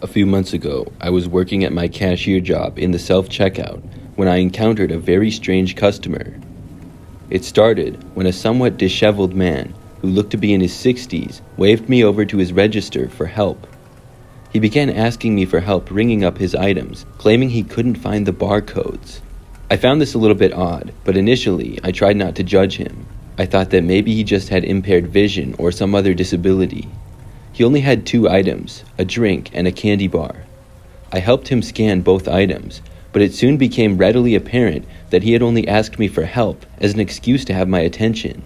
A few months ago, I was working at my cashier job in the self-checkout when I encountered a very strange customer. It started when a somewhat disheveled man, who looked to be in his 60s, waved me over to his register for help. He began asking me for help ringing up his items, claiming he couldn't find the barcodes. I found this a little bit odd, but initially I tried not to judge him. I thought that maybe he just had impaired vision or some other disability. He only had 2 items, a drink and a candy bar. I helped him scan both items, but it soon became readily apparent that he had only asked me for help as an excuse to have my attention.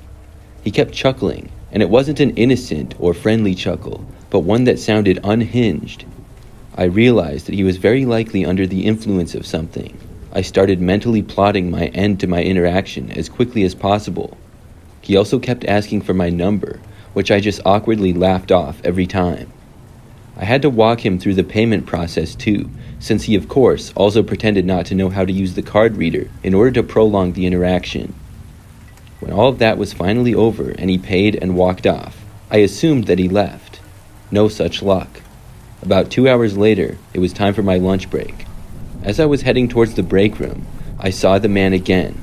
He kept chuckling, and it wasn't an innocent or friendly chuckle, but one that sounded unhinged. I realized that he was very likely under the influence of something. I started mentally plotting my end to my interaction as quickly as possible. He also kept asking for my number, which I just awkwardly laughed off every time. I had to walk him through the payment process too, since he of course also pretended not to know how to use the card reader in order to prolong the interaction. When all of that was finally over and he paid and walked off, I assumed that he left. No such luck. About 2 hours later, it was time for my lunch break. As I was heading towards the break room, I saw the man again.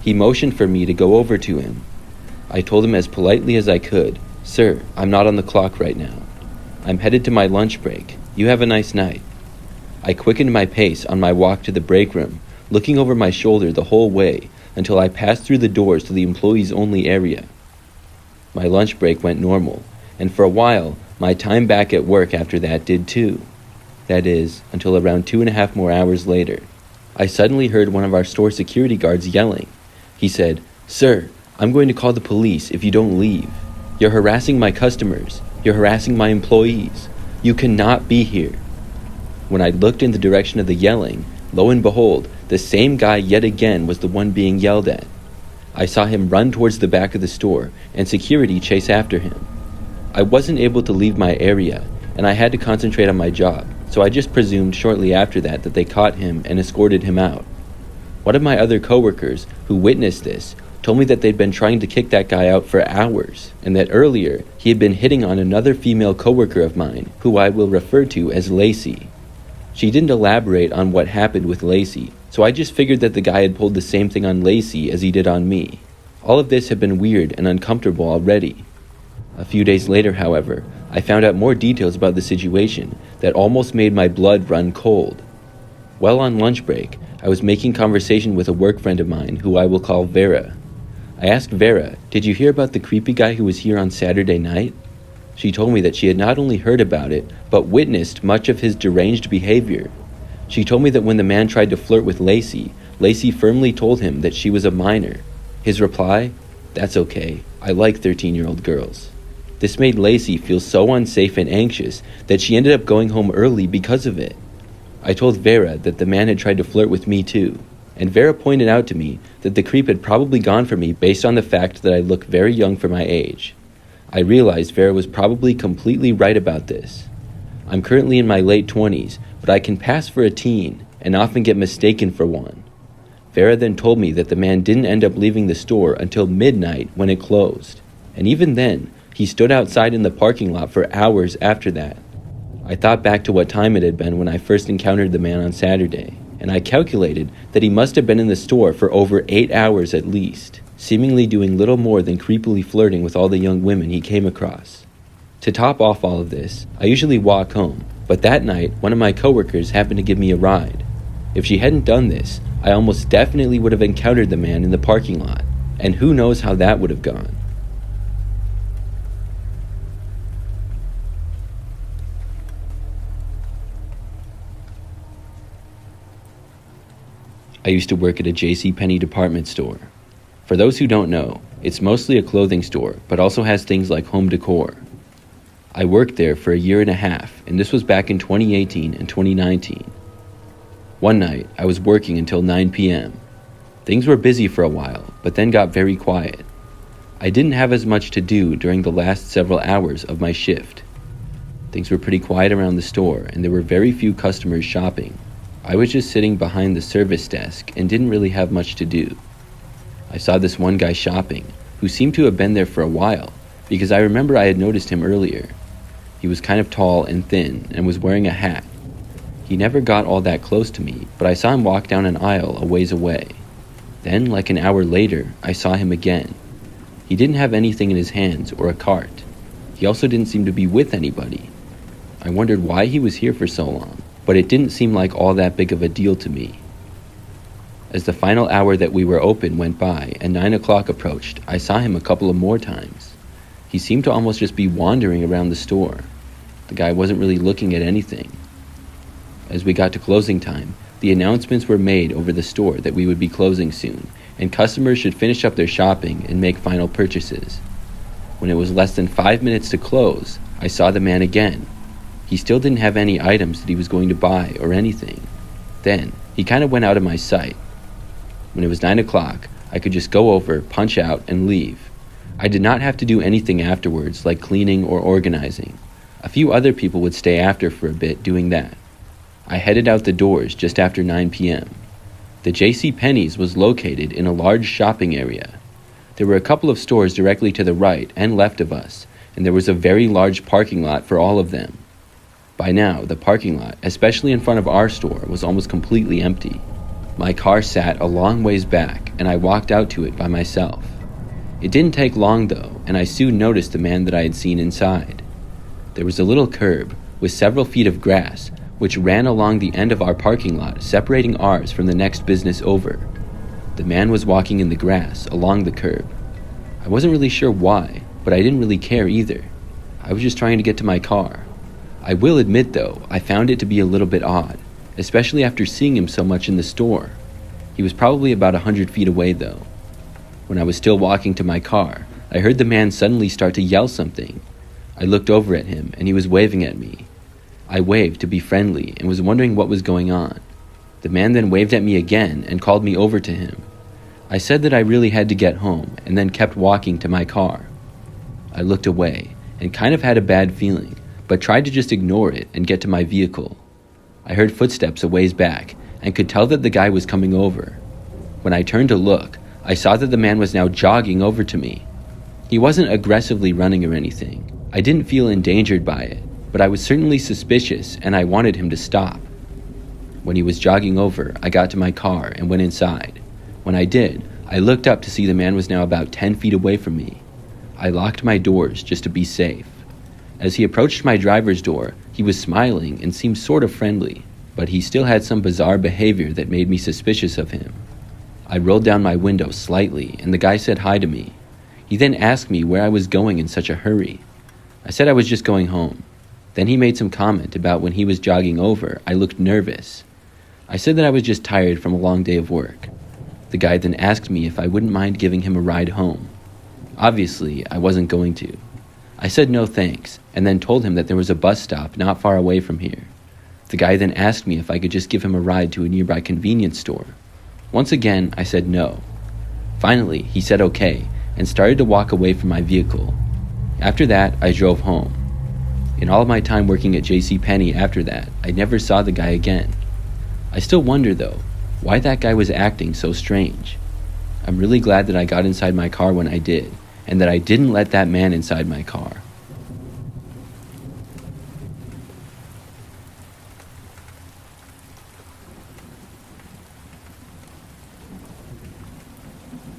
He motioned for me to go over to him. I told him as politely as I could, "Sir, I'm not on the clock right now. I'm headed to my lunch break. You have a nice night." I quickened my pace on my walk to the break room, looking over my shoulder the whole way until I passed through the doors to the employees-only area. My lunch break went normal, and for a while, my time back at work after that did too. That is, until around 2.5 more hours later. I suddenly heard one of our store security guards yelling. He said, "Sir, I'm going to call the police if you don't leave. You're harassing my customers. You're harassing my employees. You cannot be here." When I looked in the direction of the yelling, lo and behold, the same guy yet again was the one being yelled at. I saw him run towards the back of the store and security chase after him. I wasn't able to leave my area, and I had to concentrate on my job, so I just presumed shortly after that they caught him and escorted him out. One of my other coworkers, who witnessed this, told me that they'd been trying to kick that guy out for hours, and that earlier he had been hitting on another female coworker of mine, who I will refer to as Lacey. She didn't elaborate on what happened with Lacey, so I just figured that the guy had pulled the same thing on Lacey as he did on me. All of this had been weird and uncomfortable already. A few days later, however, I found out more details about the situation that almost made my blood run cold. While on lunch break, I was making conversation with a work friend of mine who I will call Vera. I asked Vera, "Did you hear about the creepy guy who was here on Saturday night?" She told me that she had not only heard about it, but witnessed much of his deranged behavior. She told me that when the man tried to flirt with Lacey, Lacey firmly told him that she was a minor. His reply? "That's okay. I like 13-year-old girls." This made Lacey feel so unsafe and anxious that she ended up going home early because of it. I told Vera that the man had tried to flirt with me too, and Vera pointed out to me that the creep had probably gone for me based on the fact that I look very young for my age. I realized Vera was probably completely right about this. I'm currently in my late 20s, but I can pass for a teen and often get mistaken for one. Vera then told me that the man didn't end up leaving the store until midnight when it closed, and even then, he stood outside in the parking lot for hours after that. I thought back to what time it had been when I first encountered the man on Saturday, and I calculated that he must have been in the store for over 8 hours at least, seemingly doing little more than creepily flirting with all the young women he came across. To top off all of this, I usually walk home, but that night, one of my coworkers happened to give me a ride. If she hadn't done this, I almost definitely would have encountered the man in the parking lot, and who knows how that would have gone. I used to work at a JCPenney department store. For those who don't know, it's mostly a clothing store, but also has things like home decor. I worked there for 1.5 years, and this was back in 2018 and 2019. One night, I was working until 9 p.m. Things were busy for a while, but then got very quiet. I didn't have as much to do during the last several hours of my shift. Things were pretty quiet around the store, and there were very few customers shopping. I was just sitting behind the service desk and didn't really have much to do. I saw this one guy shopping, who seemed to have been there for a while, because I remember I had noticed him earlier. He was kind of tall and thin and was wearing a hat, He never got all that close to me, but I saw him walk down an aisle a ways away. Then, like an hour later, I saw him again. He didn't have anything in his hands or a cart. He also didn't seem to be with anybody. I wondered why he was here for so long, but it didn't seem like all that big of a deal to me. As the final hour that we were open went by and 9 o'clock approached, I saw him a couple of more times. He seemed to almost just be wandering around the store. The guy wasn't really looking at anything. As we got to closing time, the announcements were made over the store that we would be closing soon, and customers should finish up their shopping and make final purchases. When it was less than 5 minutes to close, I saw the man again. He still didn't have any items that he was going to buy or anything. Then, he kind of went out of my sight. When it was 9 o'clock, I could just go over, punch out, and leave. I did not have to do anything afterwards, like cleaning or organizing. A few other people would stay after for a bit doing that. I headed out the doors just after 9 p.m. The JCPenney's was located in a large shopping area. There were a couple of stores directly to the right and left of us, and there was a very large parking lot for all of them. By now, the parking lot, especially in front of our store, was almost completely empty. My car sat a long ways back, and I walked out to it by myself. It didn't take long though, and I soon noticed the man that I had seen inside. There was a little curb with several feet of grass, which ran along the end of our parking lot, separating ours from the next business over. The man was walking in the grass along the curb. I wasn't really sure why, but I didn't really care either. I was just trying to get to my car. I will admit though, I found it to be a little bit odd, especially after seeing him so much in the store. He was probably about 100 feet away though. When I was still walking to my car, I heard the man suddenly start to yell something. I looked over at him and he was waving at me. I waved to be friendly and was wondering what was going on. The man then waved at me again and called me over to him. I said that I really had to get home and then kept walking to my car. I looked away and kind of had a bad feeling, but tried to just ignore it and get to my vehicle. I heard footsteps a ways back and could tell that the guy was coming over. When I turned to look, I saw that the man was now jogging over to me. He wasn't aggressively running or anything. I didn't feel endangered by it, but I was certainly suspicious and I wanted him to stop. When he was jogging over, I got to my car and went inside. When I did, I looked up to see the man was now about 10 feet away from me. I locked my doors just to be safe. As he approached my driver's door, he was smiling and seemed sort of friendly, but he still had some bizarre behavior that made me suspicious of him. I rolled down my window slightly and the guy said hi to me. He then asked me where I was going in such a hurry. I said I was just going home. Then he made some comment about when he was jogging over, I looked nervous. I said that I was just tired from a long day of work. The guy then asked me if I wouldn't mind giving him a ride home. Obviously, I wasn't going to. I said no thanks, and then told him that there was a bus stop not far away from here. The guy then asked me if I could just give him a ride to a nearby convenience store. Once again, I said no. Finally, he said okay, and started to walk away from my vehicle. After that, I drove home. In all of my time working at JCPenney after that, I never saw the guy again. I still wonder, though, why that guy was acting so strange. I'm really glad that I got inside my car when I did, and that I didn't let that man inside my car.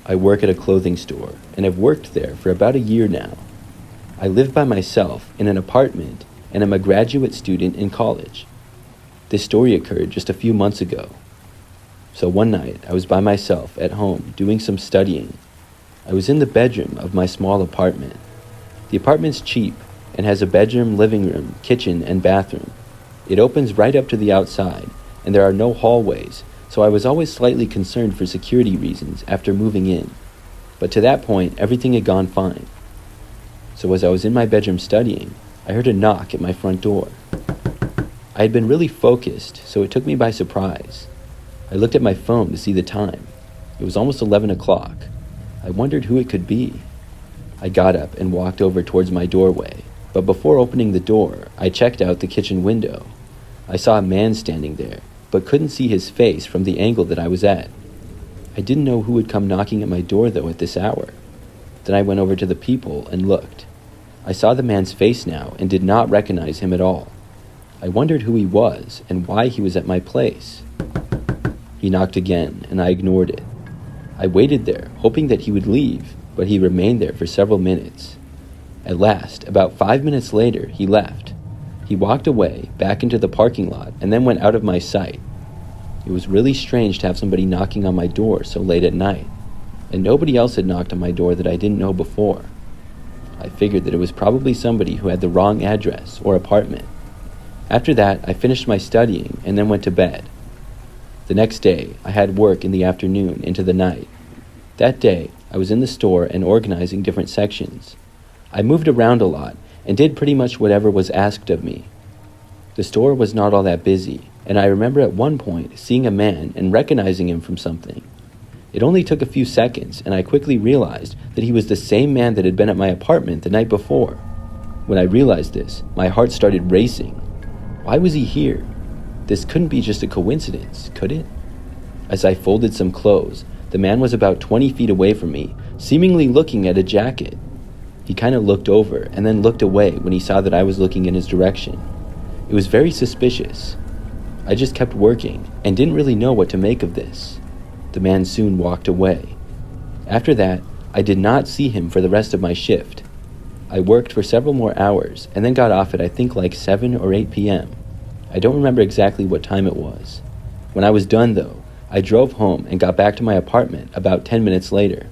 I work at a clothing store, and have worked there for about a year now. I live by myself in an apartment and am a graduate student in college. This story occurred just a few months ago. So one night, I was by myself at home doing some studying. I was in the bedroom of my small apartment. The apartment's cheap and has a bedroom, living room, kitchen, and bathroom. It opens right up to the outside, and there are no hallways, so I was always slightly concerned for security reasons after moving in. But to that point, everything had gone fine. So as I was in my bedroom studying, I heard a knock at my front door. I had been really focused, so it took me by surprise. I looked at my phone to see the time. It was almost 11 o'clock. I wondered who it could be. I got up and walked over towards my doorway, but before opening the door, I checked out the kitchen window. I saw a man standing there, but couldn't see his face from the angle that I was at. I didn't know who would come knocking at my door though at this hour. Then I went over to the peephole and looked. I saw the man's face now and did not recognize him at all. I wondered who he was and why he was at my place. He knocked again, and I ignored it. I waited there, hoping that he would leave, but he remained there for several minutes. At last, about 5 minutes later, he left. He walked away, back into the parking lot, and then went out of my sight. It was really strange to have somebody knocking on my door so late at night, and nobody else had knocked on my door that I didn't know before. I figured that it was probably somebody who had the wrong address or apartment. After that, I finished my studying and then went to bed. The next day, I had work in the afternoon into the night. That day, I was in the store and organizing different sections. I moved around a lot and did pretty much whatever was asked of me. The store was not all that busy, and I remember at one point seeing a man and recognizing him from something. It only took a few seconds, and I quickly realized that he was the same man that had been at my apartment the night before. When I realized this, my heart started racing. Why was he here? This couldn't be just a coincidence, could it? As I folded some clothes, the man was about 20 feet away from me, seemingly looking at a jacket. He kind of looked over and then looked away when he saw that I was looking in his direction. It was very suspicious. I just kept working and didn't really know what to make of this. The man soon walked away. After that, I did not see him for the rest of my shift. I worked for several more hours and then got off at I think like 7 or 8 p.m. I don't remember exactly what time it was. When I was done though, I drove home and got back to my apartment about 10 minutes later.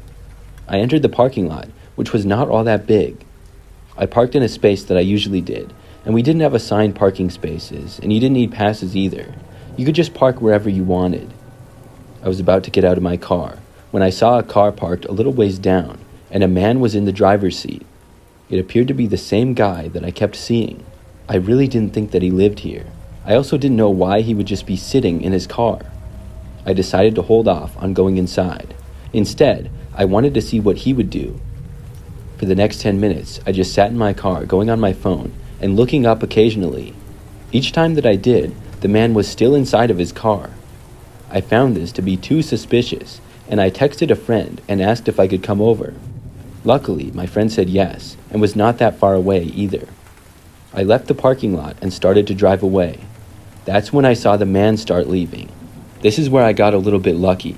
I entered the parking lot, which was not all that big. I parked in a space that I usually did, and we didn't have assigned parking spaces, and you didn't need passes either. You could just park wherever you wanted. I was about to get out of my car when I saw a car parked a little ways down, and a man was in the driver's seat. It appeared to be the same guy that I kept seeing. I really didn't think that he lived here. I also didn't know why he would just be sitting in his car. I decided to hold off on going inside. Instead, I wanted to see what he would do. For the next 10 minutes, I just sat in my car going on my phone and looking up occasionally. Each time that I did, the man was still inside of his car. I found this to be too suspicious, and I texted a friend and asked if I could come over. Luckily, my friend said yes, and was not that far away either. I left the parking lot and started to drive away. That's when I saw the man start leaving. This is where I got a little bit lucky.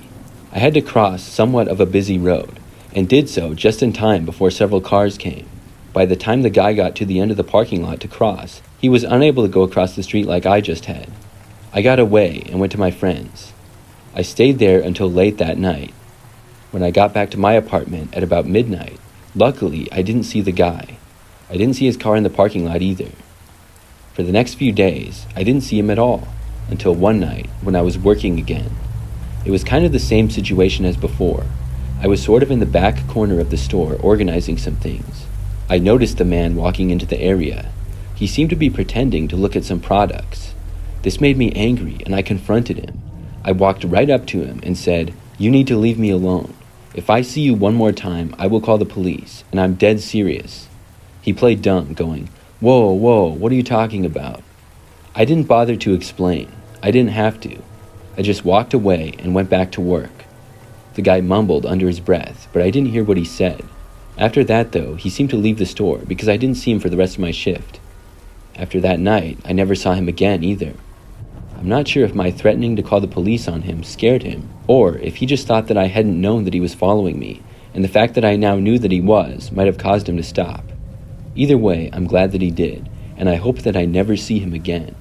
I had to cross somewhat of a busy road, and did so just in time before several cars came. By the time the guy got to the end of the parking lot to cross, he was unable to go across the street like I just had. I got away and went to my friend's. I stayed there until late that night. When I got back to my apartment at about midnight, luckily I didn't see the guy. I didn't see his car in the parking lot either. For the next few days, I didn't see him at all, until one night when I was working again. It was kind of the same situation as before. I was sort of in the back corner of the store organizing some things. I noticed the man walking into the area. He seemed to be pretending to look at some products. This made me angry and I confronted him. I walked right up to him and said, "You need to leave me alone. If I see you one more time, I will call the police, and I'm dead serious." He played dumb, going, "Whoa, what are you talking about?" I didn't bother to explain. I didn't have to. I just walked away and went back to work. The guy mumbled under his breath, but I didn't hear what he said. After that, though, he seemed to leave the store because I didn't see him for the rest of my shift. After that night, I never saw him again either. I'm not sure if my threatening to call the police on him scared him, or if he just thought that I hadn't known that he was following me, and the fact that I now knew that he was might have caused him to stop. Either way, I'm glad that he did, and I hope that I never see him again.